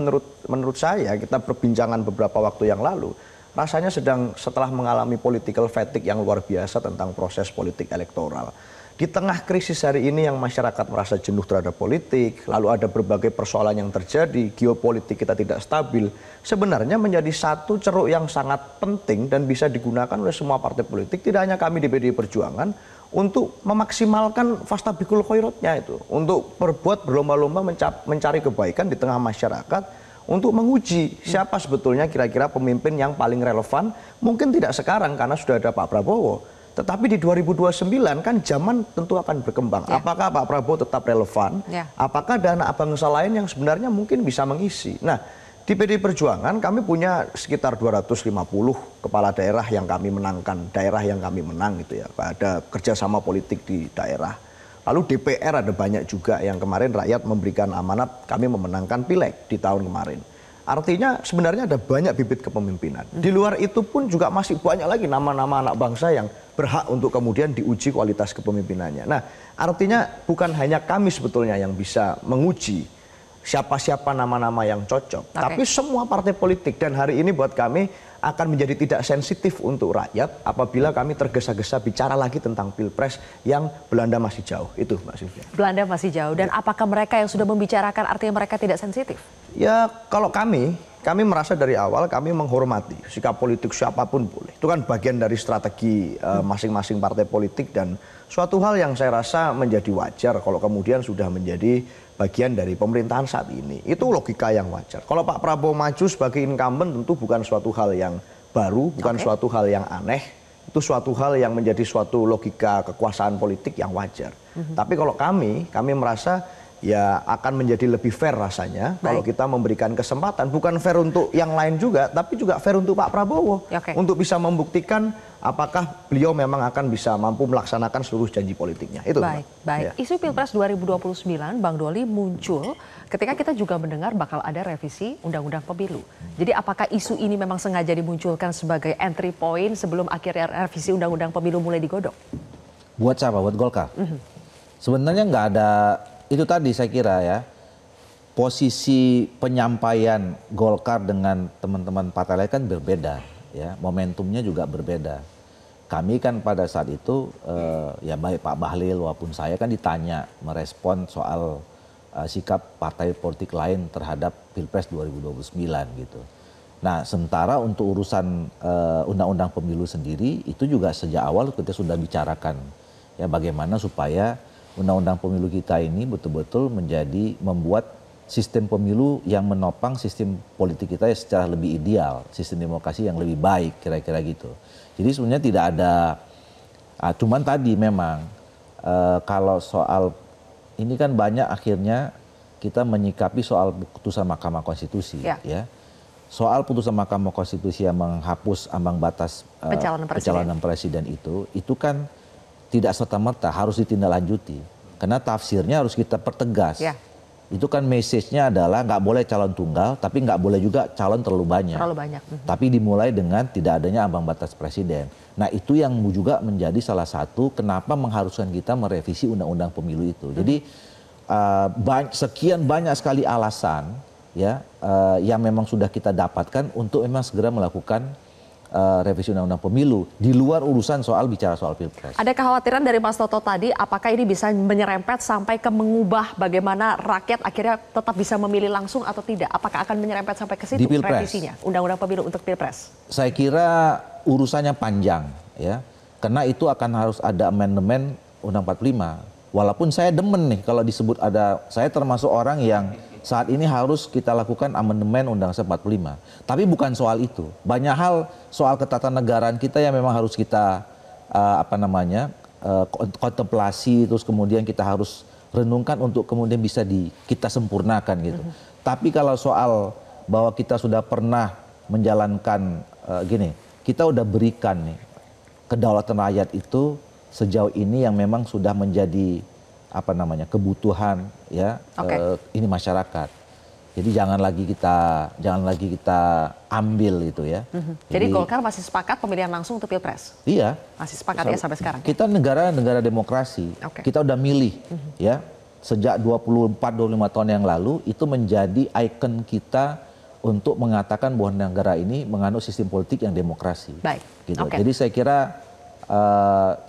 menurut saya, kita perbincangan beberapa waktu yang lalu, rasanya setelah mengalami political fatigue yang luar biasa tentang proses politik elektoral. Di tengah krisis hari ini yang masyarakat merasa jenuh terhadap politik, lalu ada berbagai persoalan yang terjadi, geopolitik kita tidak stabil, sebenarnya menjadi satu ceruk yang sangat penting dan bisa digunakan oleh semua partai politik, tidak hanya kami di PDI Perjuangan, untuk memaksimalkan fastabikul khairatnya itu, untuk berbuat berlomba-lomba mencari kebaikan di tengah masyarakat, untuk menguji siapa sebetulnya kira-kira pemimpin yang paling relevan, mungkin tidak sekarang karena sudah ada Pak Prabowo. Tetapi di 2029 kan zaman tentu akan berkembang. Apakah Pak Prabowo tetap relevan? Apakah ada anak bangsa lain yang sebenarnya mungkin bisa mengisi? Nah, di PDI Perjuangan kami punya sekitar 250 kepala daerah yang kami menangkan, daerah yang kami menang gitu ya. Ada kerjasama politik di daerah. Lalu DPR ada banyak juga yang kemarin rakyat memberikan amanat, kami memenangkan pileg di tahun kemarin. Artinya sebenarnya ada banyak bibit kepemimpinan. Di luar itu pun juga masih banyak lagi nama-nama anak bangsa yang berhak untuk kemudian diuji kualitas kepemimpinannya. Nah, artinya bukan hanya kami sebetulnya yang bisa menguji siapa-siapa nama-nama yang cocok. Tapi semua partai politik. Dan hari ini buat kami akan menjadi tidak sensitif untuk rakyat apabila kami tergesa-gesa bicara lagi tentang Pilpres yang Belanda masih jauh. Itu Mbak Sylvia. Belanda masih jauh. Dan apakah mereka yang sudah membicarakan artinya mereka tidak sensitif? Ya kalau kami kami merasa dari awal kami menghormati sikap politik siapapun boleh. Itu kan bagian dari strategi masing-masing partai politik dan suatu hal yang saya rasa menjadi wajar kalau kemudian sudah menjadi bagian dari pemerintahan saat ini. Itu logika yang wajar. Kalau Pak Prabowo maju sebagai incumbent tentu bukan suatu hal yang baru, bukan suatu hal yang aneh. Itu suatu hal yang menjadi suatu logika kekuasaan politik yang wajar. Tapi kalau kami merasa ya akan menjadi lebih fair rasanya kalau kita memberikan kesempatan, bukan fair untuk yang lain juga, tapi juga fair untuk Pak Prabowo untuk bisa membuktikan apakah beliau memang akan bisa mampu melaksanakan seluruh janji politiknya. Itu baik. Ya. Isu Pilpres 2029, Bang Doli, muncul ketika kita juga mendengar bakal ada revisi Undang-Undang Pemilu. Jadi apakah isu ini memang sengaja dimunculkan sebagai entry point sebelum akhirnya revisi Undang-Undang Pemilu mulai digodok? Buat siapa? Buat Golkar? Sebenarnya nggak ada. Itu tadi saya kira ya, posisi penyampaian Golkar dengan teman-teman partai lain kan berbeda, ya, momentumnya juga berbeda. Kami kan pada saat itu, ya baik Pak Bahlil maupun saya kan ditanya merespon soal sikap partai politik lain terhadap Pilpres 2029 gitu. Nah sementara untuk urusan Undang-Undang Pemilu sendiri itu juga sejak awal kita sudah bicarakan ya bagaimana supaya Undang-Undang Pemilu kita ini betul-betul membuat sistem pemilu yang menopang sistem politik kita secara lebih ideal, sistem demokrasi yang lebih baik, kira-kira gitu. Jadi sebenarnya tidak ada, cuman tadi memang kalau soal ini kan banyak akhirnya kita menyikapi soal putusan Mahkamah Konstitusi, ya. Soal putusan Mahkamah Konstitusi yang menghapus ambang batas pencalonan presiden itu kan tidak serta-merta harus ditindaklanjuti, karena tafsirnya harus kita pertegas. Ya. Itu kan message-nya adalah nggak boleh calon tunggal, tapi nggak boleh juga calon terlalu banyak. Tapi dimulai dengan tidak adanya ambang batas presiden. Nah itu yang juga menjadi salah satu kenapa mengharuskan kita merevisi Undang-Undang Pemilu itu. Jadi sekian banyak sekali alasan ya yang memang sudah kita dapatkan untuk memang segera melakukan revisi Undang-Undang Pemilu di luar urusan bicara soal Pilpres. Ada kekhawatiran dari Mas Toto tadi, apakah ini bisa menyerempet sampai ke mengubah bagaimana rakyat akhirnya tetap bisa memilih langsung atau tidak? Apakah akan menyerempet sampai ke situ revisinya Undang-Undang Pemilu untuk Pilpres? Saya kira urusannya panjang ya, karena itu akan harus ada amandemen Undang-Undang 45. Walaupun saya demen nih kalau disebut saya termasuk orang yang saat ini harus kita lakukan amandemen Undang-Undang 45. Tapi bukan soal itu. Banyak hal soal ketatanegaraan kita yang memang harus kita kontemplasi, terus kemudian kita harus renungkan untuk kemudian bisa kita sempurnakan gitu. Tapi kalau soal bahwa kita sudah pernah menjalankan kita udah berikan nih kedaulatan rakyat itu sejauh ini yang memang sudah menjadi kebutuhan ya ini masyarakat. Jadi jangan lagi kita ambil itu ya. Jadi Golkar masih sepakat pemilihan langsung untuk Pilpres? Iya. Masih sepakat ya sampai sekarang? Kita negara demokrasi. Kita udah milih ya. Sejak 24-25 tahun yang lalu itu menjadi ikon kita untuk mengatakan bahwa negara ini menganut sistem politik yang demokrasi. Baik. Gitu. Jadi saya kira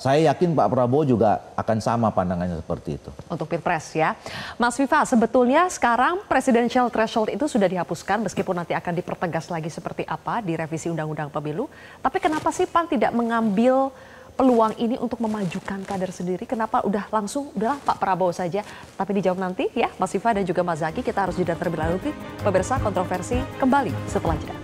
saya yakin Pak Prabowo juga akan sama pandangannya seperti itu. Untuk Pilpres ya. Mas Viva, sebetulnya sekarang presidential threshold itu sudah dihapuskan meskipun nanti akan dipertegas lagi seperti apa di revisi Undang-Undang Pemilu. Tapi kenapa sih PAN tidak mengambil peluang ini untuk memajukan kader sendiri? Kenapa udahlah Pak Prabowo saja? Tapi dijawab nanti ya Mas Viva dan juga Mas Zaky. Kita harus jeda terlebih dahulu. Pemirsa, kontroversi kembali setelah jeda.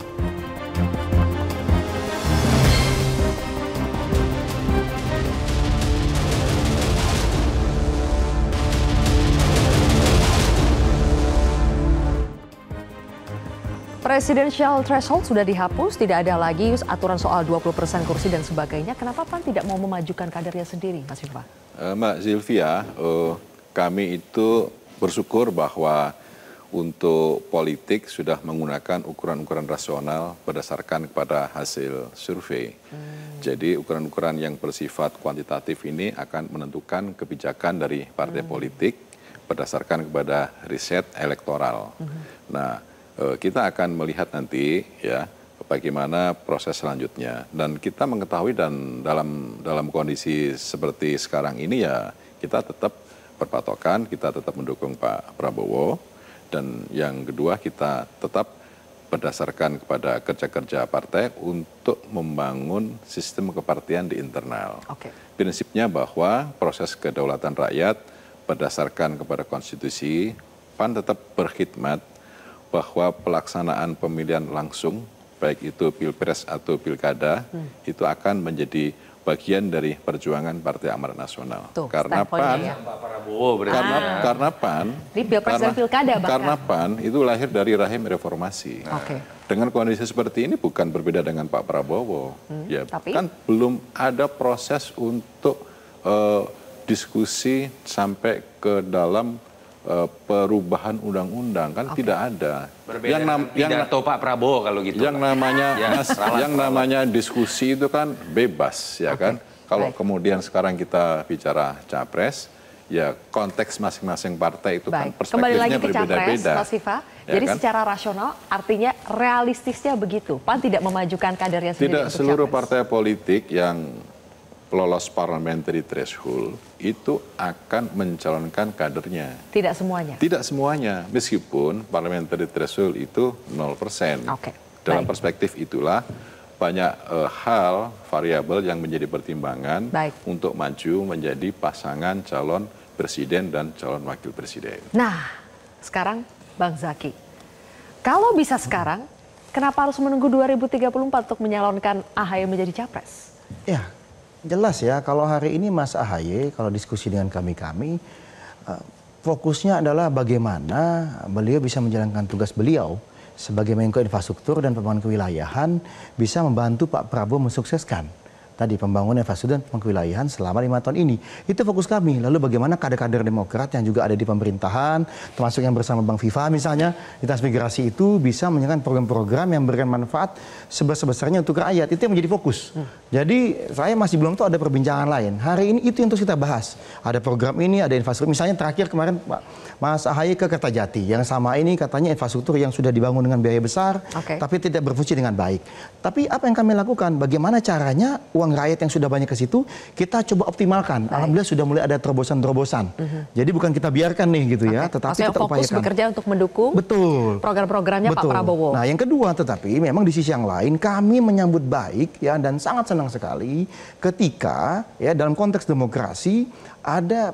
Presidential threshold sudah dihapus, tidak ada lagi aturan soal 20% kursi dan sebagainya. Kenapa PAN tidak mau memajukan kadernya sendiri, Mas Viva? Mbak Sylvia, kami itu bersyukur bahwa untuk politik sudah menggunakan ukuran-ukuran rasional berdasarkan kepada hasil survei. Jadi ukuran-ukuran yang bersifat kuantitatif ini akan menentukan kebijakan dari partai politik berdasarkan kepada riset elektoral. Nah, kita akan melihat nanti ya bagaimana proses selanjutnya, dan kita mengetahui dan dalam kondisi seperti sekarang ini ya kita tetap berpatokan, kita tetap mendukung Pak Prabowo, dan yang kedua kita tetap berdasarkan kepada kerja-kerja partai untuk membangun sistem kepartian di internal. Prinsipnya bahwa proses kedaulatan rakyat berdasarkan kepada konstitusi, PAN tetap berkhidmat bahwa pelaksanaan pemilihan langsung, baik itu pilpres atau pilkada, itu akan menjadi bagian dari perjuangan Partai Amanat Nasional. Karena PAN, karena PAN, karena PAN itu lahir dari rahim reformasi. Dengan kondisi seperti ini bukan berbeda dengan Pak Prabowo, ya kan belum ada proses untuk diskusi sampai ke dalam perubahan undang-undang, kan tidak ada. Yang Pak Prabowo kalau gitu. Yang namanya diskusi itu kan bebas, ya kan. Kalau kemudian sekarang kita bicara capres, ya konteks masing-masing partai itu kan perspektifnya berbeda-beda. Mas Viva, jadi kan? Secara rasional artinya realistisnya begitu. PAN tidak memajukan kadernya sendiri. Tidak seluruh partai politik yang lolos parliamentary threshold itu akan mencalonkan kadernya. Tidak semuanya? Tidak semuanya, meskipun parliamentary threshold itu 0%. Dalam perspektif itulah banyak hal, variabel yang menjadi pertimbangan untuk maju menjadi pasangan calon presiden dan calon wakil presiden. Nah, sekarang Bang Zaky, kalau bisa sekarang, kenapa harus menunggu 2034 untuk menyalonkan AHY menjadi capres? Ya, jelas ya, kalau hari ini Mas AHY, kalau diskusi dengan kami, fokusnya adalah bagaimana beliau bisa menjalankan tugas beliau sebagai Menko Infrastruktur dan Pembangunan Kewilayahan, bisa membantu Pak Prabowo mensukseskan tadi pembangunan infrastruktur dan pembangunan kewilayahan selama 5 tahun ini. Itu fokus kami. Lalu bagaimana kader-kader Demokrat yang juga ada di pemerintahan, termasuk yang bersama Bang Viva misalnya, di transmigrasi itu bisa menjalankan program-program yang memberikan manfaat sebesar-besarnya untuk rakyat. Itu yang menjadi fokus. Jadi saya masih belum tahu ada perbincangan lain. Hari ini itu yang terus kita bahas. Ada program ini, ada infrastruktur. Misalnya terakhir kemarin Mas AHY ke Kertajati, yang sama ini katanya infrastruktur yang sudah dibangun dengan biaya besar, tapi tidak berfungsi dengan baik. Tapi apa yang kami lakukan? Bagaimana caranya uang rakyat yang sudah banyak ke situ kita coba optimalkan. Alhamdulillah sudah mulai ada terobosan-terobosan. Jadi bukan kita biarkan nih gitu ya, tetapi kita fokus bekerja untuk mendukung program-programnya Pak Prabowo. Nah, yang kedua, tetapi memang di sisi yang lain kami menyambut baik ya dan sangat senang sekali ketika ya dalam konteks demokrasi ada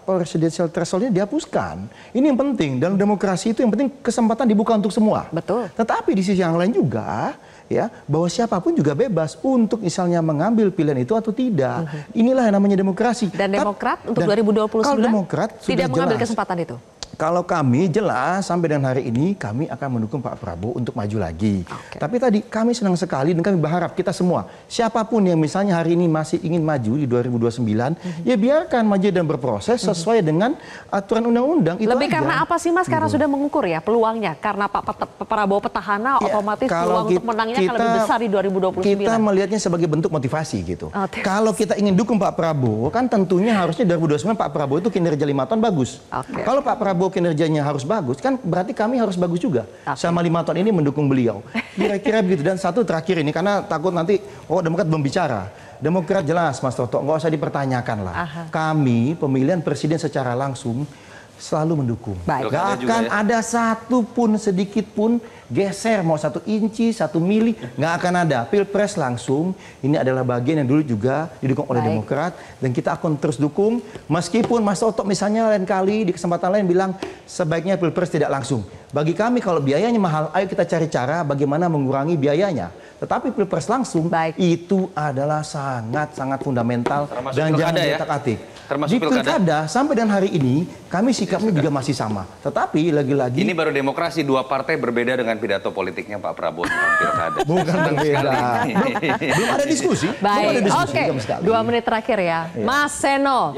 presidential threshold-nya dihapuskan. Ini yang penting. Dalam demokrasi itu yang penting kesempatan dibuka untuk semua. Tetapi di sisi yang lain juga ya bahwa siapapun juga bebas untuk misalnya mengambil pilihan itu atau tidak. Inilah yang namanya demokrasi. Dan Demokrat untuk 2029 kalau Demokrat tidak mengambil jelas kesempatan itu. Kalau kami jelas sampai dengan hari ini kami akan mendukung Pak Prabowo untuk maju lagi. Tapi tadi kami senang sekali dan kami berharap kita semua siapapun yang misalnya hari ini masih ingin maju di 2029 ya biarkan maju dan berproses sesuai dengan aturan undang-undang itu. Lebih karena apa sih Mas? Karena sudah mengukur ya peluangnya. Karena Pak Prabowo petahana otomatis peluang untuk menangnya akan lebih besar di 2029. Kita melihatnya sebagai bentuk motivasi gitu. Kalau kita ingin dukung Pak Prabowo kan tentunya harusnya 2029 Pak Prabowo itu kinerja 5 tahun bagus. Kalau Pak Prabowo kinerjanya harus bagus, kan berarti kami harus bagus juga. Sama 5 tahun ini mendukung beliau. Kira-kira begitu. Dan satu terakhir ini, karena takut nanti, Demokrat belum bicara. Demokrat jelas, Mas Toto, nggak usah dipertanyakan lah. Kami pemilihan presiden secara langsung selalu mendukung. Gak akan ada satu pun, sedikit pun geser, mau 1 inci, 1 mili, nggak akan ada. Pilpres langsung, ini adalah bagian yang dulu juga didukung oleh Demokrat, dan kita akan terus dukung, meskipun Mas Toto misalnya lain kali di kesempatan lain bilang, sebaiknya Pilpres tidak langsung. Bagi kami kalau biayanya mahal, ayo kita cari cara bagaimana mengurangi biayanya. Tetapi Pilpres langsung, itu adalah sangat-sangat fundamental dan jangan diutak-atik. Di pilkada sampai dengan hari ini, kami sikapnya juga masih sama. Tetapi lagi-lagi... Ini baru demokrasi, 2 partai berbeda dengan pidato politiknya Pak Prabowo tentang pilkada. Bukan berbeda. Belum ada diskusi. Baik, oke. 2 menit terakhir ya. Mas Seno.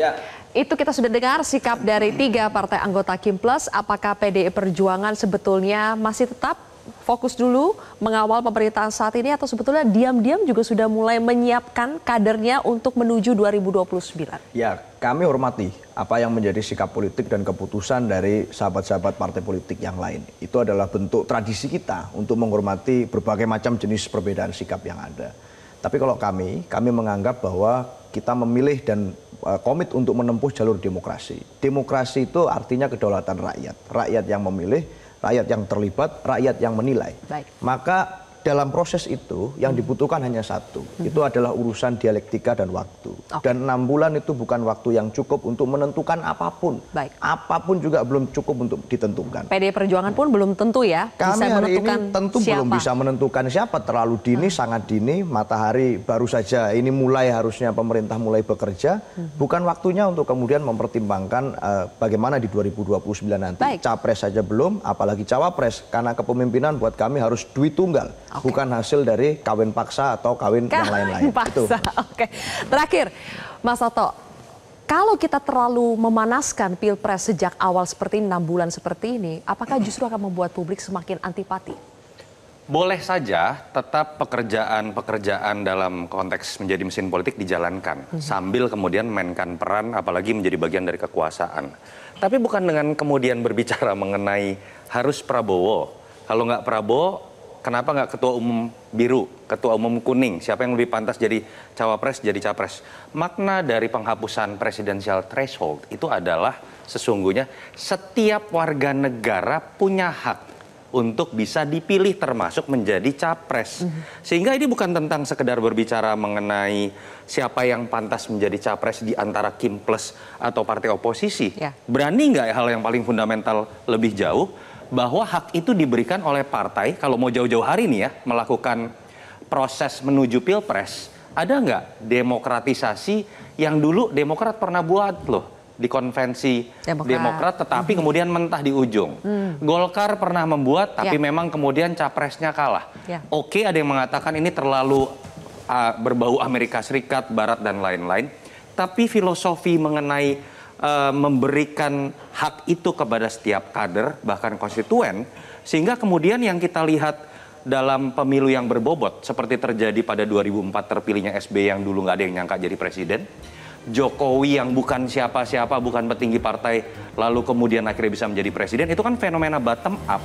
Itu kita sudah dengar sikap dari 3 partai anggota Kim Plus. Apakah PDI Perjuangan sebetulnya masih tetap fokus dulu mengawal pemerintahan saat ini atau sebetulnya diam-diam juga sudah mulai menyiapkan kadernya untuk menuju 2029? Ya, kami hormati apa yang menjadi sikap politik dan keputusan dari sahabat-sahabat partai politik yang lain. Itu adalah bentuk tradisi kita untuk menghormati berbagai macam jenis perbedaan sikap yang ada. Tapi kalau kami menganggap bahwa kita memilih dan komit untuk menempuh jalur demokrasi. Demokrasi itu artinya kedaulatan rakyat. Rakyat yang memilih, rakyat yang terlibat, rakyat yang menilai. Baik. Maka dalam proses itu yang dibutuhkan hanya satu, itu adalah urusan dialektika dan waktu. Dan 6 bulan itu bukan waktu yang cukup untuk menentukan apapun. Baik. Apapun juga belum cukup untuk ditentukan. PDI Perjuangan pun belum tentu ya Kami bisa hari menentukan ini tentu siapa. belum bisa menentukan siapa, terlalu dini, sangat dini, matahari baru saja ini mulai harusnya pemerintah mulai bekerja, bukan waktunya untuk kemudian mempertimbangkan bagaimana di 2029 nanti. Baik. Capres saja belum, apalagi cawapres, karena kepemimpinan buat kami harus duit tunggal. Bukan hasil dari kawin paksa atau kawin yang lain-lain. Paksa. Oke. Terakhir, Mas Toto, kalau kita terlalu memanaskan Pilpres sejak awal seperti 6 bulan seperti ini, apakah justru akan membuat publik semakin antipati? Boleh saja tetap pekerjaan dalam konteks menjadi mesin politik dijalankan. Sambil kemudian memainkan peran apalagi menjadi bagian dari kekuasaan. Tapi bukan dengan kemudian berbicara mengenai harus Prabowo. Kalau nggak Prabowo, kenapa nggak ketua umum biru, ketua umum kuning? Siapa yang lebih pantas jadi cawapres, jadi capres? Makna dari penghapusan presidensial threshold itu adalah sesungguhnya setiap warga negara punya hak untuk bisa dipilih termasuk menjadi capres. Sehingga ini bukan tentang sekedar berbicara mengenai siapa yang pantas menjadi capres di antara Kim Plus atau partai oposisi. Ya. Berani nggak hal yang paling fundamental lebih jauh? Bahwa hak itu diberikan oleh partai, kalau mau jauh-jauh hari ini ya, melakukan proses menuju Pilpres, ada nggak demokratisasi yang dulu Demokrat pernah buat loh, di konvensi Demokrat tetapi kemudian mentah di ujung. Golkar pernah membuat, tapi memang kemudian capresnya kalah. Oke, ada yang mengatakan ini terlalu berbau Amerika Serikat, Barat, dan lain-lain, tapi filosofi mengenai memberikan hak itu kepada setiap kader, bahkan konstituen, sehingga kemudian yang kita lihat dalam pemilu yang berbobot, seperti terjadi pada 2004 terpilihnya SBY yang dulu nggak ada yang nyangka jadi presiden, Jokowi yang bukan siapa-siapa, bukan petinggi partai, lalu kemudian akhirnya bisa menjadi presiden, itu kan fenomena bottom up.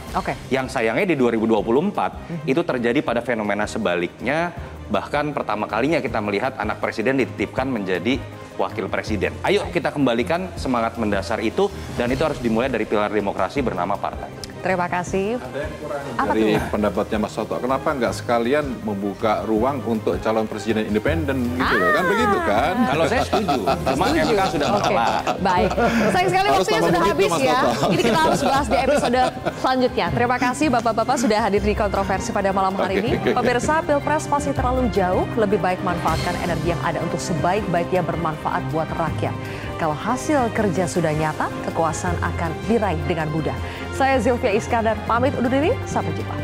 Yang sayangnya di 2024, itu terjadi pada fenomena sebaliknya, bahkan pertama kalinya kita melihat anak presiden dititipkan menjadi wakil presiden. Ayo kita kembalikan semangat mendasar itu, dan itu harus dimulai dari pilar demokrasi bernama partai. Terima kasih. Ada yang kurang dari pendapatnya Mas Toto. Kenapa nggak sekalian membuka ruang untuk calon presiden independen gitu loh? Kan begitu kan? Kalau saya setuju. Cuma MK sudah menolak. Baik. Sayang sekali waktunya sudah habis ya. Ini kita harus bahas di episode selanjutnya. Terima kasih Bapak-Bapak sudah hadir di Kontroversi pada malam hari ini. Pemirsa, Pilpres masih terlalu jauh. Lebih baik manfaatkan energi yang ada untuk sebaik-baiknya bermanfaat buat rakyat. Kalau hasil kerja sudah nyata, kekuasaan akan diraih dengan mudah. Saya Zilvia Iskandar, pamit undur diri, sampai jumpa.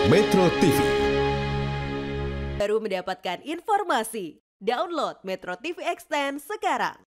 Metro TV. Baru mendapatkan informasi, download Metro TV Extend sekarang.